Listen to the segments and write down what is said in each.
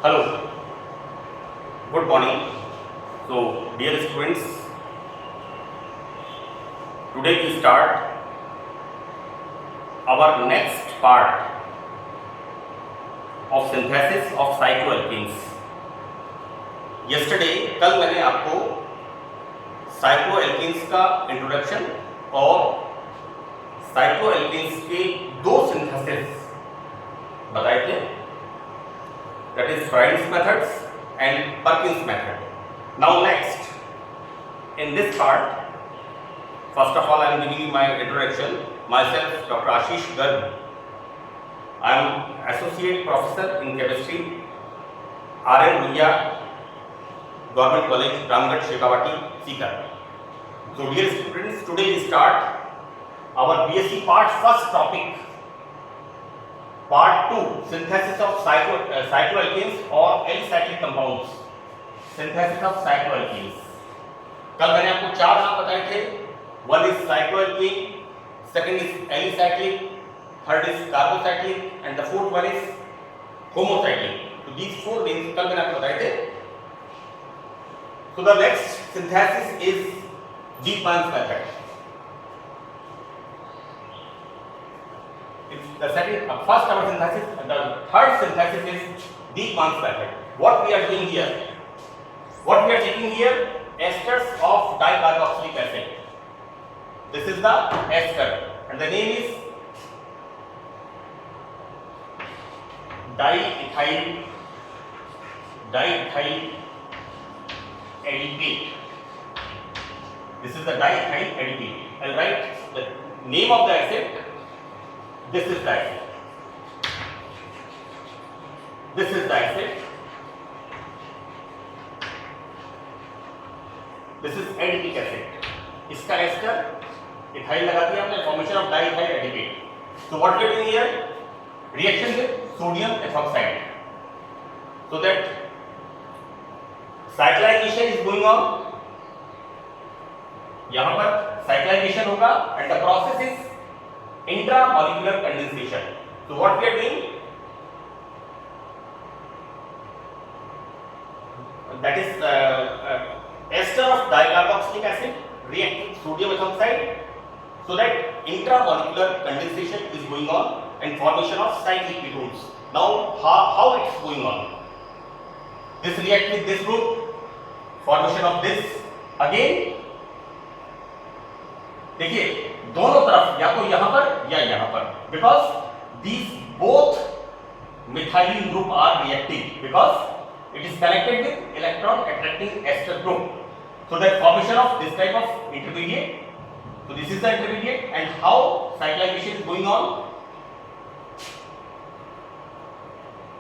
Hello, good morning. So, dear students, today we start our next part of synthesis of cycloalkenes. Yesterday, कल मैंने आपको cycloalkenes का introduction और cycloalkenes के दो सिंथेसिस बताए थे, that is Freund's methods and Perkins method. Now next, in this part, first of all I am giving you my introduction. Myself, Dr. Ashish Garg. I am associate professor in chemistry, R.N. Luhia, Government College, Ramgarh, Shekhawati, Sikar. So dear students, today we start our BSc part first topic. Part 2, synthesis of cycloalkenes or alicyclic compounds. Synthesis of cycloalkenes. कल मैंने आपको चार नाम बताए थे. One is cycloalkene, second is alicyclic, third is carbocyclic, and the fourth one is homocyclic. So these four names कल मैंने आपको बताए थे. So the next synthesis is Dieckmann's method. The first our synthesis, the third synthesis is Dieckmann's method. What we are doing here? What we are taking here? Esters of dicarboxylic acid. This is the ester, and the name is diethyl adipate. This is the diethyl adipate. I'll write the name of the acid. This is the acid. This is the acid. This is adipic acid. इसका ester ethyl लगा दिया हमने, formation of diethyl adipate. So what we are doing here? Reaction with sodium ethoxide. So that cyclization is going on. यहाँ पर cyclization होगा and the process is intramolecular condensation. So what we are doing? That is ester of dicarboxylic acid react with sodium ethoxide, so that intramolecular condensation is going on and formation of cyclic ketones. Now how it is going on? This react with this group, formation of this again. देखिए दोनों तरफ, या तो यहां पर या यहां पर, because these both methyl group are reactive because it is connected with electron attracting ester group. So that formation of this type of intermediate. So this is the intermediate, and how cyclization is going on.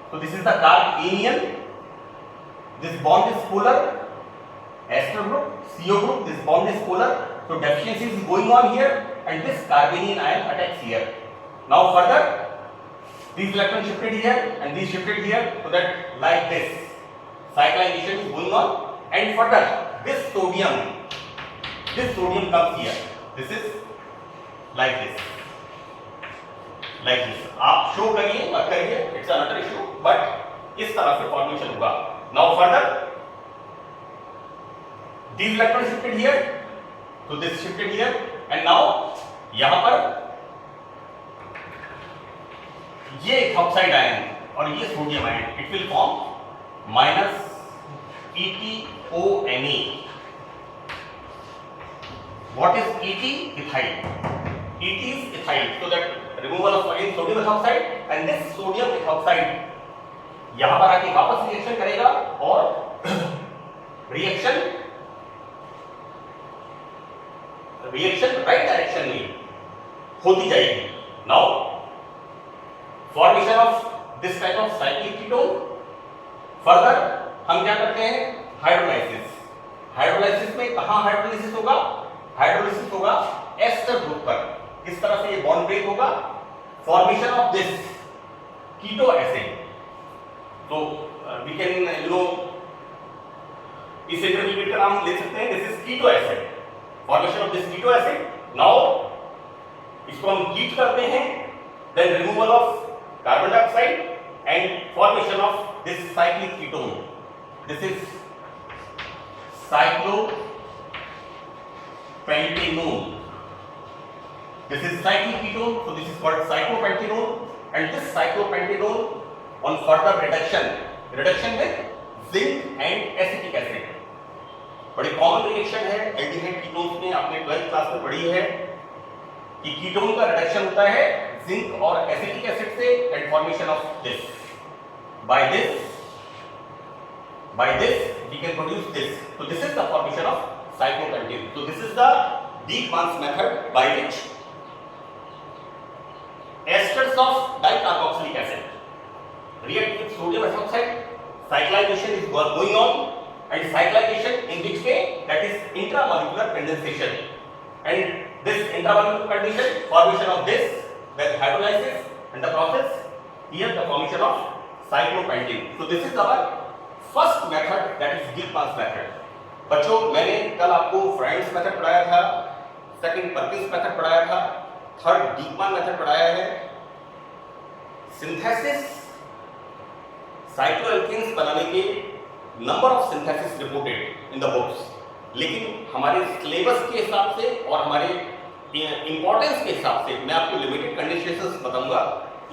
So this is the carbanion. This bond is polar. Ester group, CO group. This bond is polar. So deficiency is going on here, and this carbanion ion attacks here. Now further, these electrons shifted here and these shifted here, so that like this, cyclization is going on, and further this sodium comes here. This is like this. आप show करिए मत करिए, it's another issue, but इस तरह से formation होगा. Now further, these electrons shifted here. So this shifted here, and now यहाँ पर ये ethoxide ion और ये sodium ion, it will form minus ETONA. What is ET? Ethyl. ET is ethyl. So that removal of again sodium ethoxide, and this sodium ethoxide यहाँ पर आके वापस reaction करेगा और रिएक्शन राइट डायरेक्शन में होती जाएगी. Now formation of this type of cyclic ketone. Further हम क्या करते हैं? हाइड्रोलाइसिस में कहां हाइड्रोलाइसिस होगा? हाइड्रोलाइसिस होगा एस्टर ग्रुप पर. किस तरह से ये बॉन्ड ब्रेक होगा? Formation of this keto acid. तो वी कैन इस इंटरमीडिएट का नाम ले सकते हैं, this is keto acid. Formation of this keto acid. Now इसको हम हीट करते हैं, then removal of carbon dioxide and formation of this cyclic ketone. This is cyclopentanone. This is cyclic ketone, so this is called cyclopentanone, and this cyclopentanone on further reduction with zinc and acetic acid. बड़ी common reaction है aldehyde ketones में, आपने 12th class में पढ़ी है कि ketone का reduction होता है जिंक और एसिटिक एसिड से and formation of this. By this we can produce this. So this is the formation of cyclopentanone. So this is the Dieckmann's method by which esters of dicarboxylic acid react with sodium hydroxide. Cyclization is going on, and cyclization in which way? That is intramolecular condensation. And this intramolecular condition, formation of this, then hydrolysis and the process, here the formation of cyclopentanone. So this is our first method, that is Dieckmann's method. बच्चों मैंने कल आपको Freud's method पढ़ाया था, second Perkins method पढ़ाया था, third डीकमान method पढ़ाया है. सिंथेसिस साइक्लोएल्केन्स बनाने के number of synthesis reported in the books, लेकिन हमारे सिलेबस के हिसाब से और हमारे इंपॉर्टेंस के हिसाब से मैं आपको लिमिटेड कंडेंसेशंस बताऊंगा,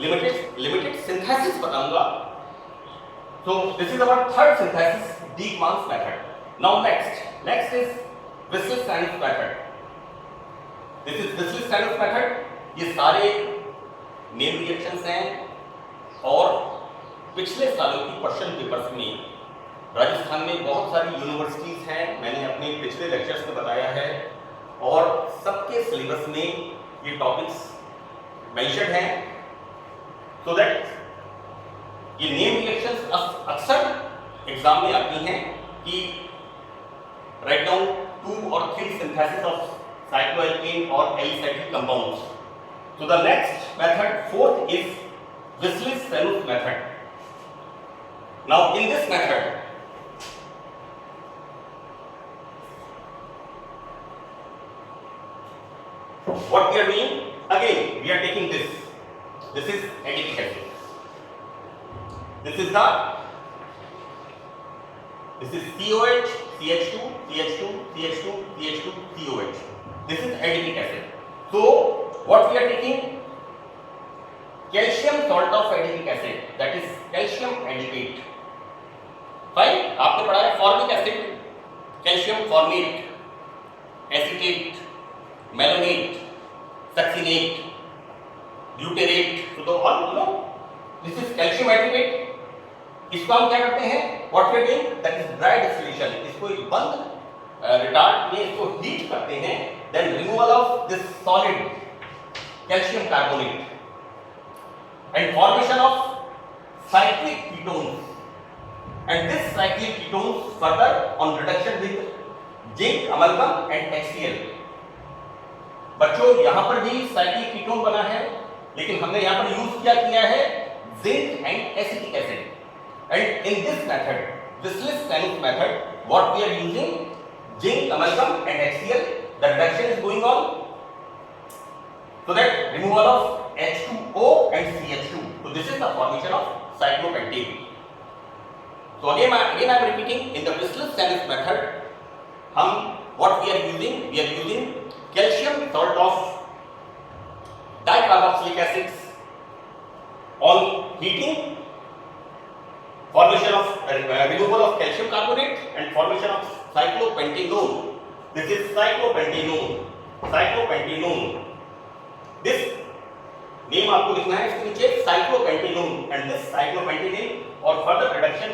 लिमिटेड सिंथेसिस बताऊंगा. So this is our third synthesis, Dieckmann's method. Now next is Wissler-Stein's method. This is Wissler-Stein's method. ये सारे नेम रिएक्शंस हैं और पिछले सालों की क्वेश्चन पेपर्स में राजस्थान में बहुत सारी यूनिवर्सिटीज हैं, मैंने अपने पिछले लेक्चर्स में बताया है, और सबके सिलेबस में ये टॉपिक्स मेंशन्ड हैं. सो दैट ये नेम रिएक्शंस अक्सर एग्जाम में आती हैं कि राइट डाउन 2 और 3 सिंथेसिस ऑफ साइक्लोएल्केन और alicyclic compounds. So the next method, fourth, is Wissler-Stein's method. Now in this method what we are doing, again we are taking this is acetic acid. This is COH, CH2, CH2, CH2, CH2, COH. This is acetic acid. So what we are taking? Calcium salt of acetic acid, that is calcium acetate. Fine, आपने पढ़ा है formic acid, calcium formate, acetate, malonate, succinate, butyrate. तो all know this is calcium acetate. इसको हम क्या करते हैं? What we are doing, that is dry distillation. इसको एक बंद रिटार्ड में इसको हीट करते हैं, then removal of this solid calcium carbonate and formation of cyclic ketones, and this cyclic ketones further on reduction with zinc amalgam and HCl. बच्चों यहाँ पर भी cyclic ketone बना है, लेकिन हमने यहाँ पर यूज किया है zinc and acetic acid. And in this method, Wissler-Stein's method, what we are using, zinc amalgam and HCl. The reduction is going on, so that removal of H2O and CH2. So this is the formation of cyclopentanone. So again I am repeating, in the Wissler-Stein's method, what we are using calcium salt of dicarboxylic acids on heating, formation of removal of calcium carbonate and formation of cyclopentanone. This is cyclopentanone. This name आपको लिखना है इसके नीचे, साइक्लोपेंटेनोन, and this साइक्लोपेंटेनोन और further reduction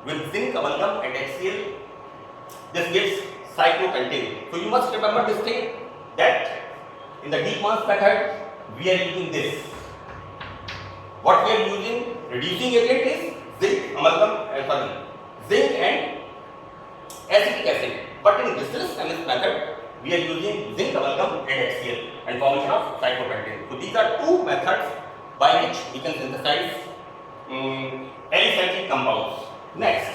with zinc amalgam and HCl, this gives cyclopentanone. So you must remember this thing, that in the Dieckmann's method we are using this. What we are using, reducing agent is zinc amalgam, zinc and acetic acid. But in Wissler-Stein's method we are using zinc amalgam and HCl and formation of cyclopentanone. So these are two methods by which we can synthesize alicyclic compounds. Next,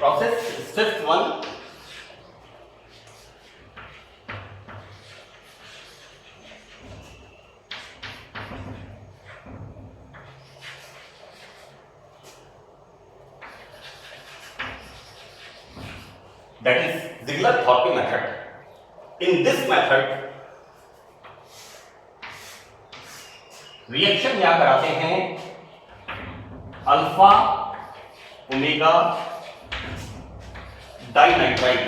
process is fifth one. That is Ziegler-Thorpe method. In this method, reaction क्या कराते हैं, alpha omega dinitrile,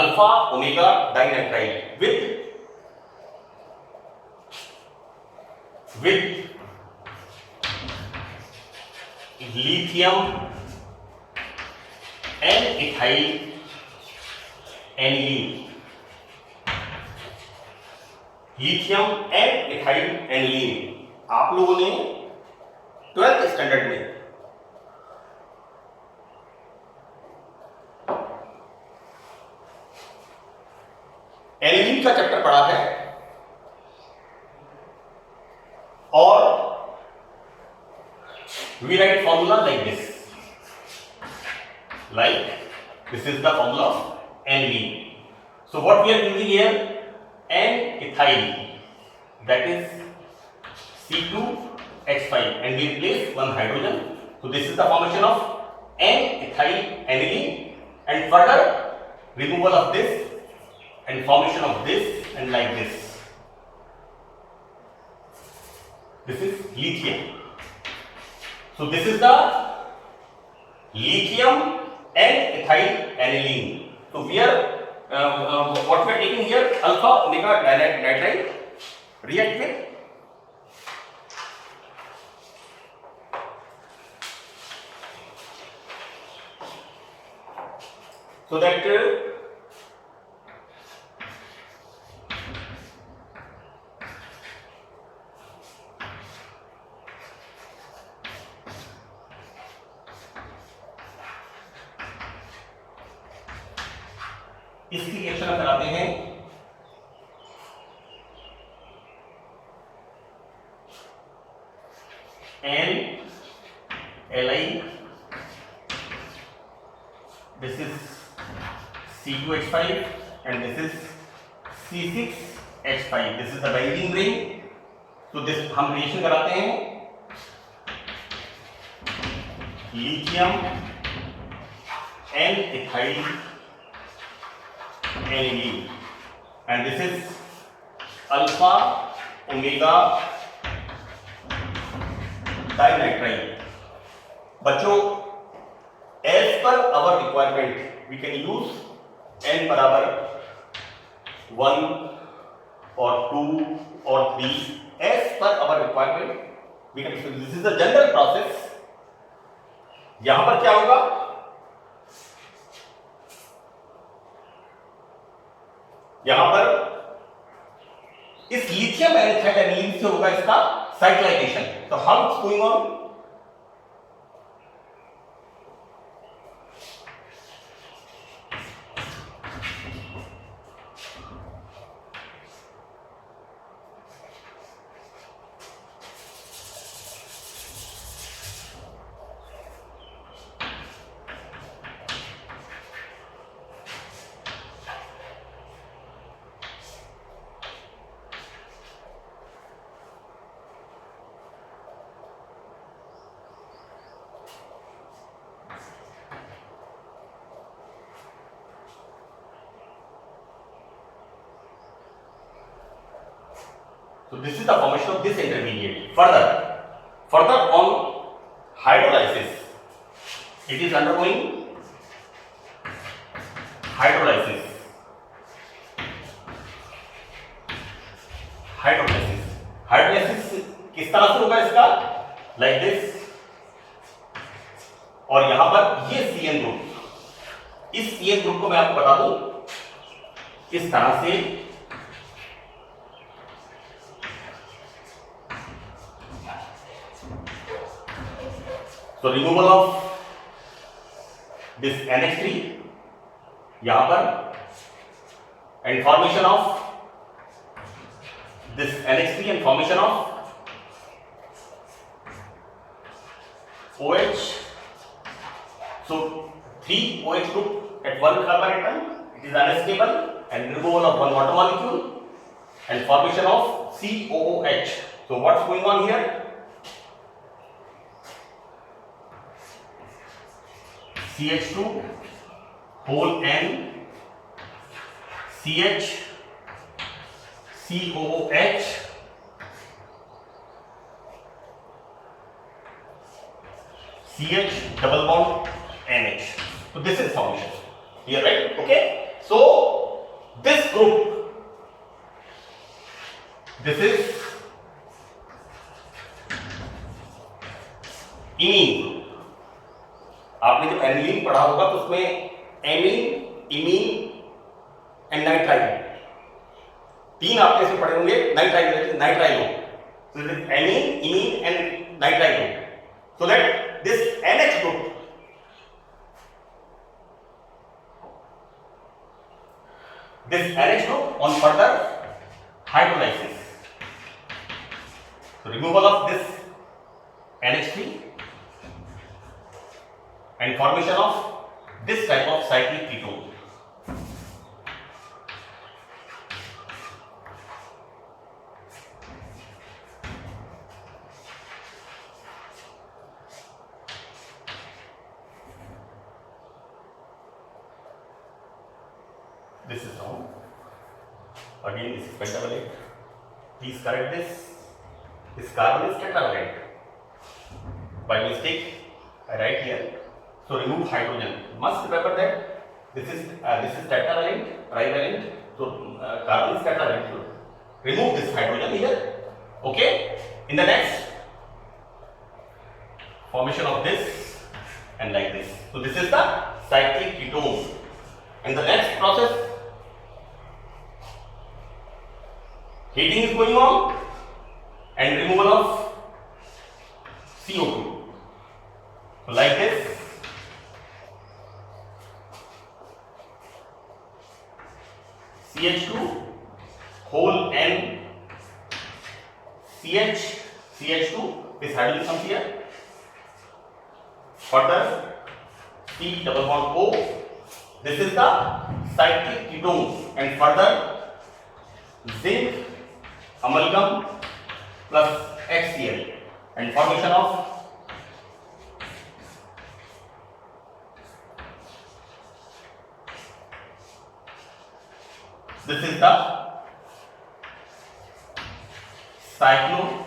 alpha omega dinitrile with lithium and ethyl aniline, lithium and ethyl aniline. आप लोगों ने 12th standard में aniline का chapter पढ़ा है, और we write formula like this is the formula of aniline. So what we are using here, N-ethyl, that is C2H5, and we replace one hydrogen. So this is the formation of N-ethyl aniline, and further removal of this and formation of this, and like this. This is lithium. So this is the lithium and ethyl aniline. So we are what we are taking here, alpha omega nitrile react with so that इसकी reaction कराते हैं NLi, this is C2H5 and this is C6H5, this is the benzene ring. तो this हम reaction कराते हैं lithium and ethyl aniline, and this is alpha omega dinitrile. बच्चों, as per our requirement we can use n बराबर 1 or 2 or 3, as per our requirement we can use. This is the general process. यहां पर क्या होगा, यहां पर इस lithium aldehyde aniline से होगा इसका साइक्लाइजेशन. तो how it's going on, so this is the formation of this intermediate. Further on hydrolysis, it is undergoing hydrolysis. Hydrolysis किस तरह से होगा इसका, like this, और यहां पर ये CN ग्रुप, इस CN ग्रुप को मैं आपको बता दूं इस तरह से तो रिमूवल ऑफ दिस NH3 यहां पर, and formation of this NH3 and formation of OH So 3 OH group at one carbon atom, it is unstable, and removal of one water molecule and formation of COOH. So what's going on here? CH2 whole N CH COOH CH double bond NH. So this is formation here, right? Okay. So this group, this is imine group. आपने जब aniline पढ़ा होगा तो उसमें amine, imine and nitrile, तीन आपने से पढ़े होंगे. Nitrilo. So this is amine, imine and nitrilo. So that this NH group, on further hydrolysis, so removal of this NH3 and formation of this type of cyclic ketone. This is wrong. Again, this is pentavalent. Please correct this. This carbon is tetravalent. By mistake, I write here. So remove hydrogen. Must remember that this is tetravalent, trivalent. So carbon is tetravalent. So remove this hydrogen here. Okay. In the next formation of this and like this. So this is the cyclic ketone. And the next process, heating is going on and removal of CO2. So like this. CH2 whole N CH2, this hydrogen comes here. Further C double bond O. This is the cyclic ketone, and further zinc amalgam plus HCl and formation of this is the cycloalkene.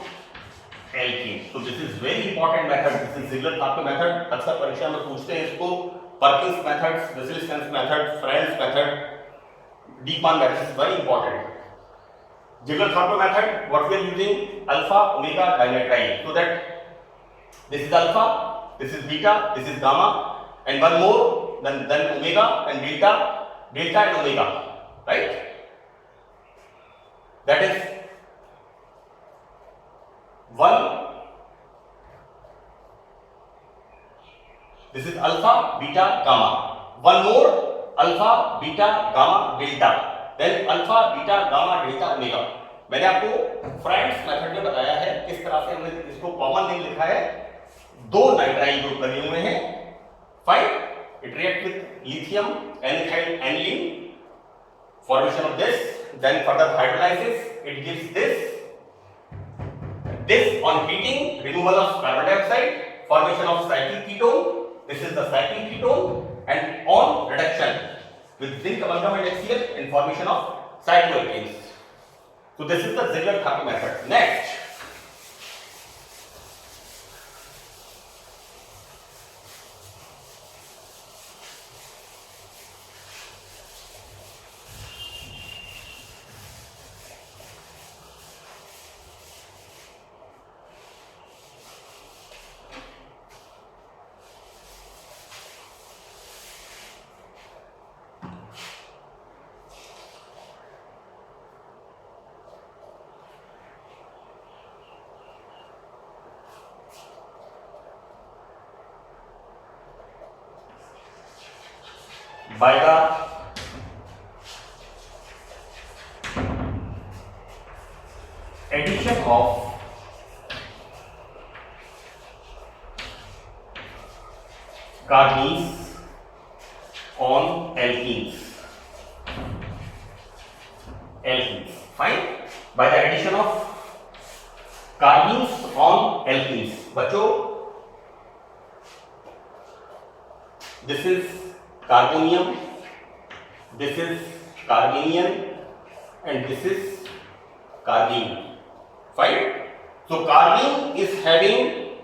So this is very important method. This is Ziegler-Knappe method. अक्सर परीक्षा में पूछते हैं इसको. Perkins method, Wesel's method, Franz method, Dieckmann method is very important. Ziegler-Knappe method, what we are using, alpha omega dinitrile. So that this is alpha, this is beta, this is gamma, and one more, then omega and delta and omega, right? That is one. This is alpha, beta, gamma. One more, alpha, beta, gamma, delta. Then alpha, beta, gamma, delta, omega. मैंने आपको France method में बताया है किस तरह से हमने इसको कॉमन नेम लिखा है. दो नाइट्राइल ग्रुप लगे हुए हैं. Fine. It react with lithium alkyl aniline. Formation of this, then further hydrolysis, it gives this. This on heating, removal of carbon dioxide, formation of cyclic ketone. This is the cyclic ketone, and on reduction with zinc amalgam and HCl and formation of cycloalkanes. So this is the Ziegler-Knappe method. Next, by the addition of carbenes on alkenes. Alkenes. Fine. By the addition of carbenes on alkenes. बच्चों, this is carbonium, this is carbanium, and this is carbene. Fine. So carbene is having,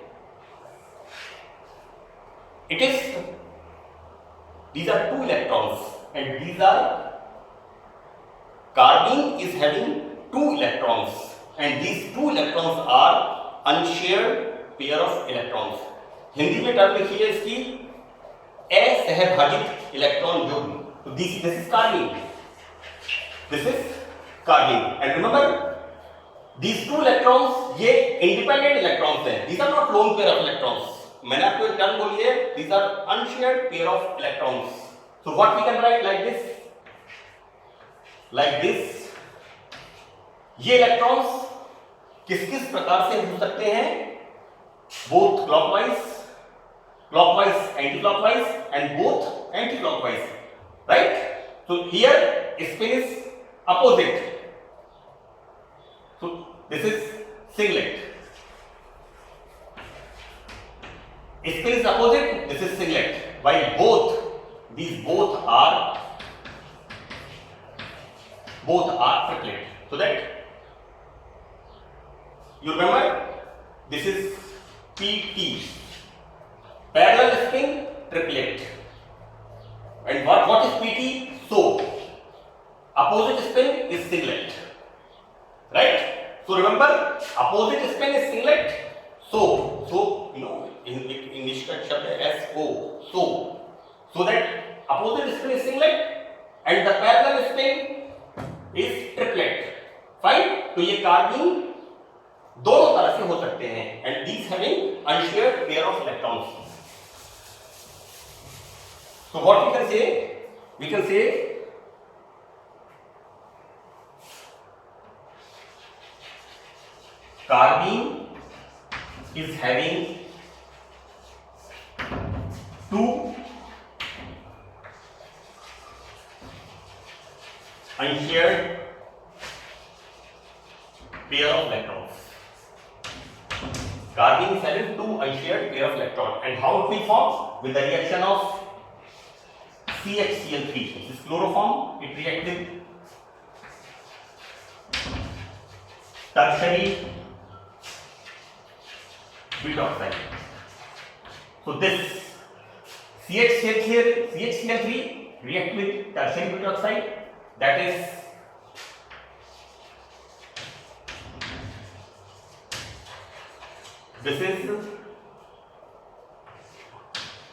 these are 2 electrons, and these are, carbene is having 2 electrons, and these 2 electrons are unshared pair of electrons. Hindi में term लिखिए इसकी असहभाजित electron युग्म. तो this is carbene. This is carbene. And remember, these 2 electrons ये independent electrons हैं. These are not lone pair of electrons. मैंने आपको एक टर्म बोली है, these are unshared pair of electrons. So what we can write like this? Like this. ये electrons किस किस प्रकार से हो सकते हैं? Both clockwise, clockwise, anti-clockwise, and both anti-clockwise. Right? So here spin is opposite. So this is singlet. Spin is opposite, this is singlet. While these both are triplet. So that you remember, this is PT, parallel spin triplet. And what is PT? So opposite spin is singlet. Right? So remember, opposite spin is singlet. So you know, in English का शब्द है SO. So that opposite spin is singlet and the parallel spin is triplet. Fine. तो ये carbene दोनों तरह से हो सकते हैं, and these having unshared pair of electrons. So what we can say? We can say carbene is having 2 unshared pair of electrons. Carbene is having 2 unshared pair of electrons. And how it will form? With the reaction of CHCl3. This is chloroform. It reacts with tertiary butoxide. So this CHCl3 react with tertiary butoxide, that is this is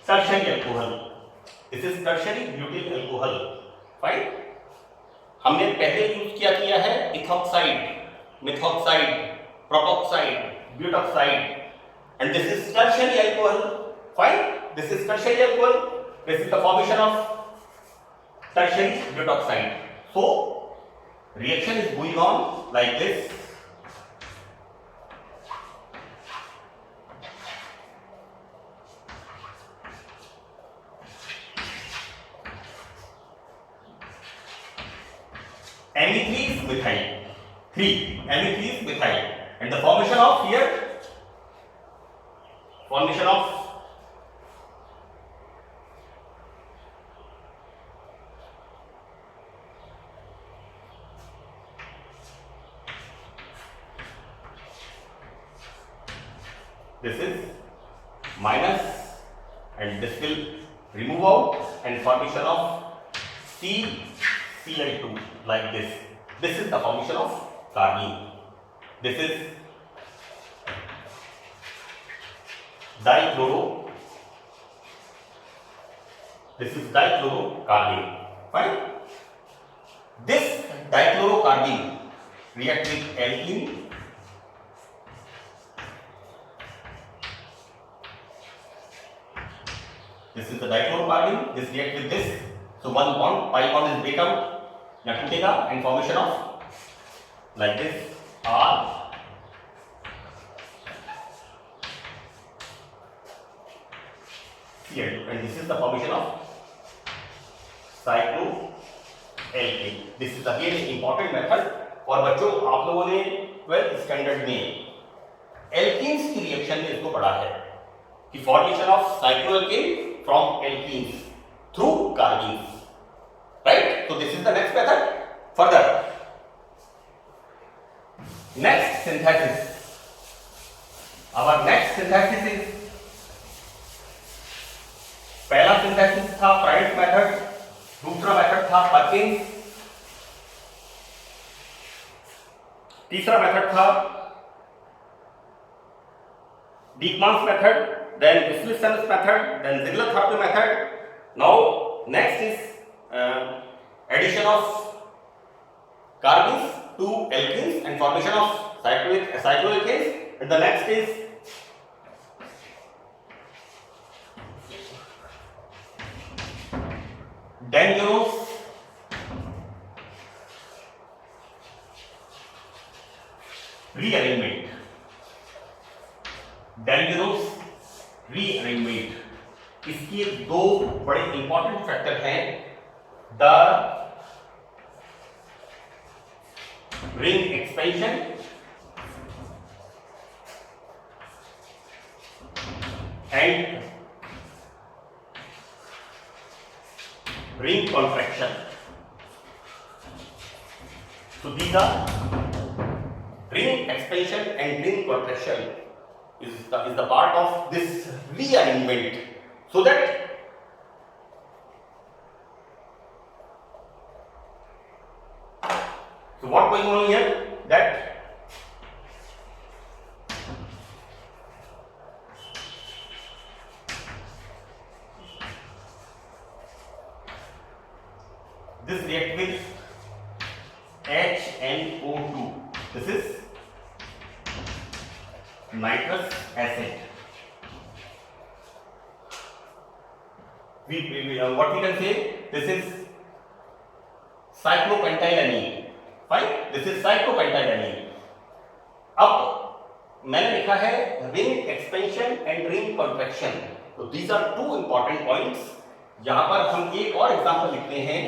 tertiary alcohol. This is tertiary butyl alcohol. Fine. हमने पहले use किया है ethoxide, methoxide, propoxide, butoxide, and this is tertiary alcohol. Fine. This is tertiary alcohol. This is the formation of tertiary butoxide. So reaction is going on like this. Me3 is methyl, 3 Me3 is methyl, and the formation of here, formation of this is minus, and this will remove out, and formation of CCl2 like this. This is the formation of carbene. This is dichloro. This is dichlorocarbene. Fine. This dichlorocarbene reacts with alkene. This is the dichlorocarbene. This reacts with this. So one bond, pi bond is break out. या टूटेगा, and formation of like this R Cl2, and this is the formation of cycloalkane. This is again an important method. और बच्चों आप लोगों ने 12th standard में alkenes की reaction में इसको पढ़ा है कि formation of cycloalkane from alkenes through carbenes, right? So this is the next method. Further, next synthesis. Our next synthesis is, पहला synthesis था Fried's method, दूसरा मेथड था Perkins, तीसरा मेथड था Diekmann's method, then Wislicen's method, then Ziegler-Thape method. Now next is addition of carbenes to alkenes and formation of cycloalkanes, and the next is dangerous rearrangement. dangerous rearrangement, इसके दो बड़े important factor हैं, the ring expansion and ring contraction. So these are ring expansion and ring contraction is the part of this rearrangement, so that what going on here, that this react with HNO2. This is nitrous acid. What we can say, this is cyclopentylamine. Fine, this is cyclopentylamine. अब मैंने लिखा है ring expansion and ring contraction. तो these are two important points. यहां पर हम एक और एग्जांपल लिखते हैं,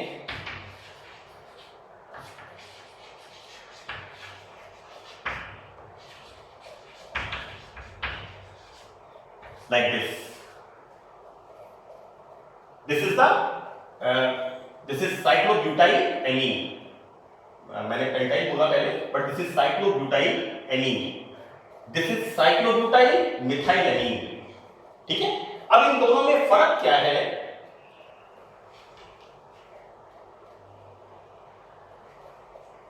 like this. This is cyclobutylamine. मैंने पेंटाइल बोला पहले, but this is cyclobutylamine. This is cyclobutyl-methylamine. ठीक है? अब इन दोनों में फर्क क्या है?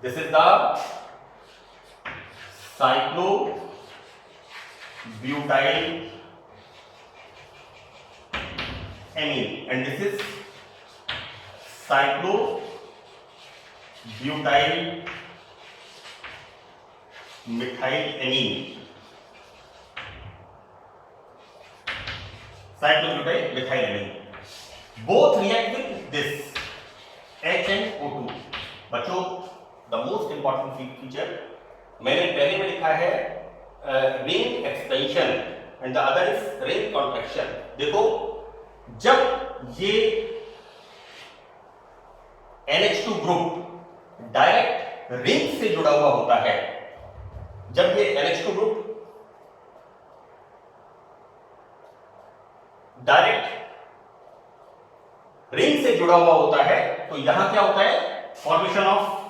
This is the cyclobutylamine and this is cyclobutyl-methylamine. Cyclobutyl-methylamine. Both react with this HNO2. बच्चों, the most important feature मैंने पहले में लिखा है ring expansion and the other is ring contraction. देखो, जब ये NH2 ग्रुप डायरेक्ट रिंग से जुड़ा हुआ होता है, जब ये NH2 ग्रुप डायरेक्ट रिंग से जुड़ा हुआ होता है, तो यहां क्या होता है? Formation of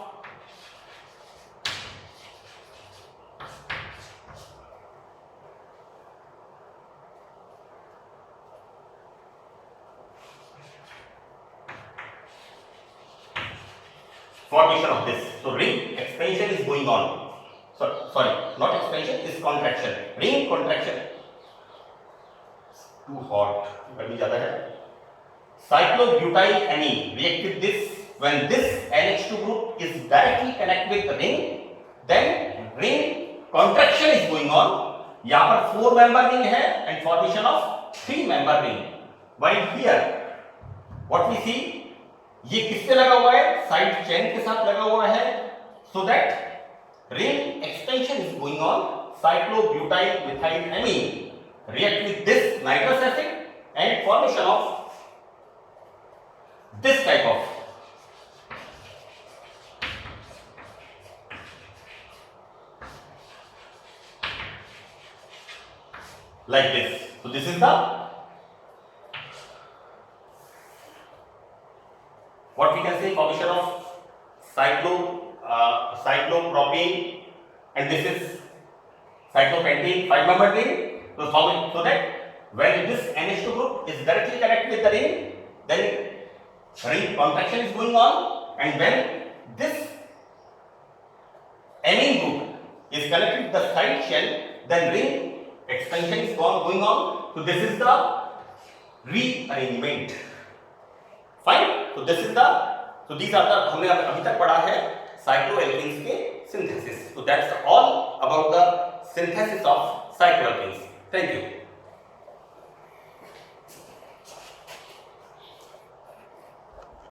this. So ring expansion is going on. Sorry, not expansion, is contraction. Ring contraction. Too hot. गर्मी ज्यादा है. Cyclobutylamine react with this. When this NH2 group is directly connected with the ring, then ring contraction is going on. यहाँ पर 4 member ring है and formation of 3 member ring. While here, what we see, ये किससे लगा हुआ है? Side chain के साथ लगा हुआ है, so that ring expansion is going on. Cyclobutyl-methylamine react with this nitrous acid and formation of this type of like this. So this is the what we can say formation of cyclopropene, and this is cyclopentene 5-member ring. So that when this NH2 group is directly connected with the ring, then ring contraction is going on, and when this amine group is connected with the side shell, then ring expansion is going on. So this is the rearrangement. Fine. So this is the these are the हमने अभी तक पढ़ा है cycloalkanes के synthesis. So that's all about the synthesis of cycloalkanes. Thank you.